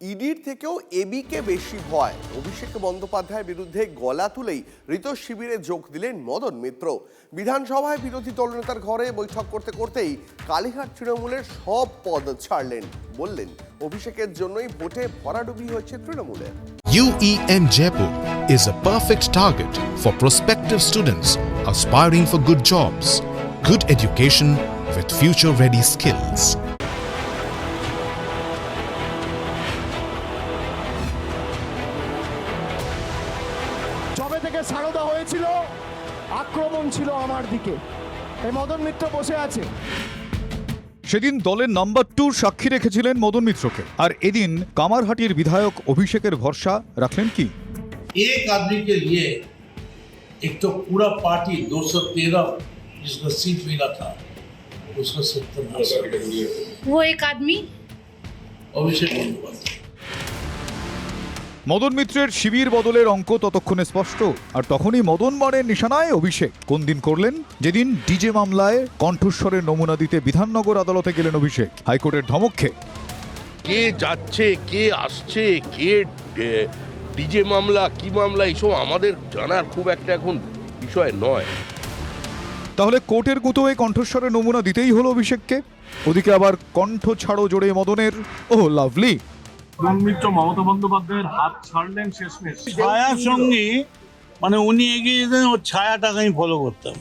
ইডির থেকেও এবিকে বেশি ভয়। অভিষেক বন্দ্যোপাধ্যায়ের বিরুদ্ধে গলা তুলেই ঋত শিবিরে যোগ দিলেন মদন মিত্র। বিধানসভায় বিরোধী দলনেতার ঘরে বৈঠক করতে করতেই কালীঘাট তৃণমূলের সব পদ ছাড়লেন। বললেন অভিষেকের জন্যই ভোটে ভরাডুবি হয়েছে তৃণমূলের। UEM Jaipur is a perfect target for prospective students aspiring for good jobs, good education with future-ready skills. জবে থেকে সারদা হয়েছিল, আক্রমণ ছিল আমার দিকে। এই মদন মিত্র বসে আছে। সেদিন দলের নাম্বার 2 সাক্ষী রেখেছিলেন মদন মিত্রকে, আর এদিন কামারহাটির বিধায়ক অভিষেকের ভরসা রাখলেন কি? एक आदमी के लिए एक तो पूरा पार्टी 213 जिसका सीट मिला था उसका 70 वो एक आदमी अभिषेक बंदोपाध्याय। মদন মিত্রের শিবির বদলের অঙ্ক ততক্ষণে স্পষ্ট, আর তখনই মদন বাণের নিশানায় অভিষেক। কোন দিন করলেন? যেদিন ডিজে মামলায় কণ্ঠস্বরের নমুনা দিতে বিধাননগর আদালতে গেলেন অভিষেক, হাইকোর্টের ধমক খেয়ে। কে যাচ্ছে, কে আসছে, কে ডিজে মামলা, কি মামলা, এইসব আমাদের জানার খুব একটা এখন বিষয় নয়। তাহলে কোর্টের গুঁতোয় কণ্ঠস্বরের নমুনা দিতেই হলো অভিষেককে। ওদিকে আবার কণ্ঠ ছাড়ো জোরে মদনের, ও লাভলি। মদন মিত্র মমতা বন্দ্যোপাধ্যায়ের হাত ছাড়লেন শেষমেশ। ছায়ার সঙ্গে মানে উনি এগিয়ে যেতেন, ওর ছায়াটাকে আমি ফলো করতাম,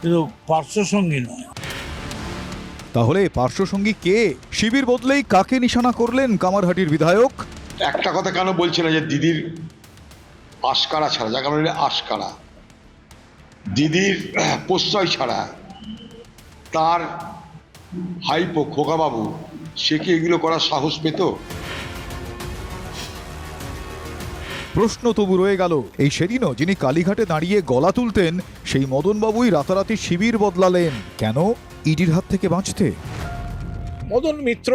কিন্তু পার্শ্বসঙ্গী নয়। তাহলে পার্শ্বসঙ্গী কে? শিবির বদলেই কাকে নিশানা করলেন কামারহাটির বিধায়ক? একটা কথা কেন বলছি না যে দিদির আশকারা ছাড়া, যাকে আমরা আশকারা, দিদির প্রশ্রয় ছাড়া তার হাইপো খোকাবাবু সে কি এগুলো করার সাহস পেত? প্রশ্ন তবু রয়ে গেল। এই সেদিনও যিনি কালীঘাটে দাঁড়িয়ে গলা তুলতেন, সেই মদনবাবুই রাতারাতি শিবির বদলালেন। কেন? ইডির হাত থেকে বাঁচতে। মদন মিত্র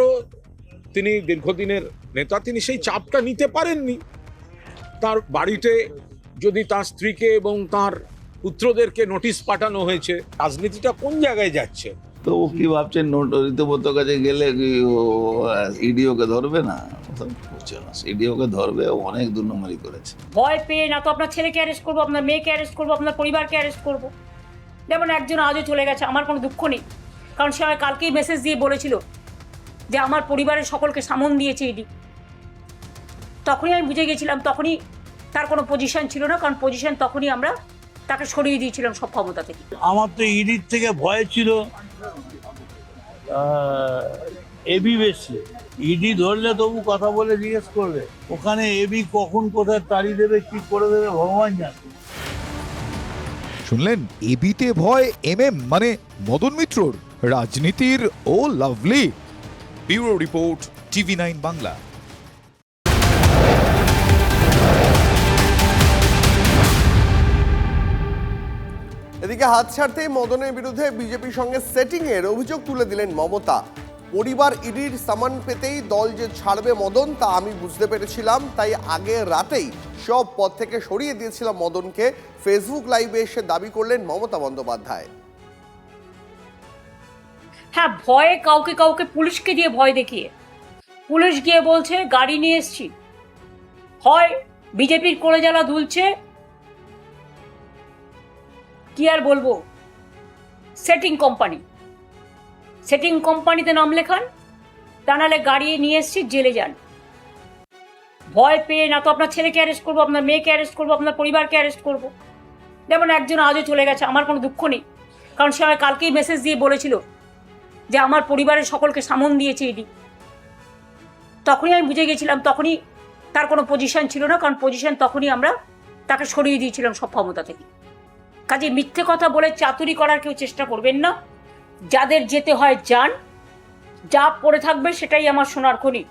তিনি দীর্ঘদিনের নেতা, তিনি সেই চাপটা নিতে পারেননি। তার বাড়িতে যদি তার স্ত্রীকে এবং তার পুত্রদেরকে নোটিশ পাঠানো হয়েছে, রাজনীতিটা কোন জায়গায় যাচ্ছে? তো ও কি ভাবছেন ঋতুব্রতর কাছে গেলে ইডিওকে ধরবে না? ইডিওকে ধরবে, ও অনেক দুর্নমারি করেছে। ভয় পেয়ে না তো আপনার ছেলেকে অ্যারেস্ট করবো, আপনার মেয়েকে অ্যারেস্ট করবো, আপনার পরিবারকে অ্যারেস্ট করবো। যেমন একজন আজও চলে গেছে, আমার কোনো দুঃখ নেই, কারণ সে আমায় কালকেই মেসেজ দিয়ে বলেছিল যে আমার পরিবারের সকলকে সামন দিয়েছে ইডি। তখনই আমি বুঝে গেছিলাম, তখনই তার কোনো পজিশন ছিল না, কারণ পজিশন তখনই আমরা তাকে সরিয়ে দিয়েছিলাম সব ক্ষমতা থেকে। আমার তো ইডির থেকে ভয় ছিল এবি বেশি। ইডি ধরলে তবু কথা বলে জিজ্ঞেস করবে, ওখানে এবি কখন কোথায় তাড়িয়ে দেবে, কি করে দেবে ভগবান জানে। শুনলেন, এবিতে ভয় এমএম মানে মদন মিত্রর। রাজনীতির ও Lovely. Bureau report, TV9 Bangla. এদিকে হাত ছাড়তেই মদনের বিরুদ্ধে বিজেপির সঙ্গে সেটিং এর অভিযোগ তুলে দিলেন মমতা। পরিবার ইডির সামান পেতেই দল যে ছাড়বে মদন তা আমি বুঝতে পেরেছিলাম, তাই আগে রাতেই সব পদ থেকে সরিয়ে দিয়েছিলাম মদনকে, ফেসবুক লাইভে এসে দাবি করলেন মমতা বন্দ্যোপাধ্যায়। হ্যাঁ, ভয়ে কাউকে কাউকে পুলিশকে দিয়ে ভয় দেখিয়ে, পুলিশ গিয়ে বলছে গাড়ি নিয়ে এসছি, হয় বিজেপির কোলে জ্বালা দুলছে, কি আর বলবো, সেটিং কোম্পানি, সেটিং কোম্পানিতে নাম লেখান, তা নাহলে গাড়ি নিয়ে এসছি, জেলে যান। ভয় পেয়ে না তো আপনার ছেলেকে অ্যারেস্ট করবো, আপনার মেয়েকে অ্যারেস্ট করবো, আপনার পরিবারকে অ্যারেস্ট করবো। যেমন একজন আজও চলে গেছে, আমার কোনো দুঃখ নেই, কারণ সে আমায় কালকেই মেসেজ দিয়ে বলেছিল যে আমার পরিবারের সকলকে সামন দিয়েছে ইডি। তখনই আমি বুঝে গেছিলাম, তখনই তার কোনো পজিশন ছিল না, কারণ পজিশন তখনই আমরা তাকে সরিয়ে দিয়েছিলাম সব ক্ষমতা থেকে। কাজে মিথ্যে কথা বলে চাতুরি করার কেউ চেষ্টা করবেন না। যাদের যেতে হয় যান, যা পড়ে থাকবে সেটাই আমার সোনার খনি।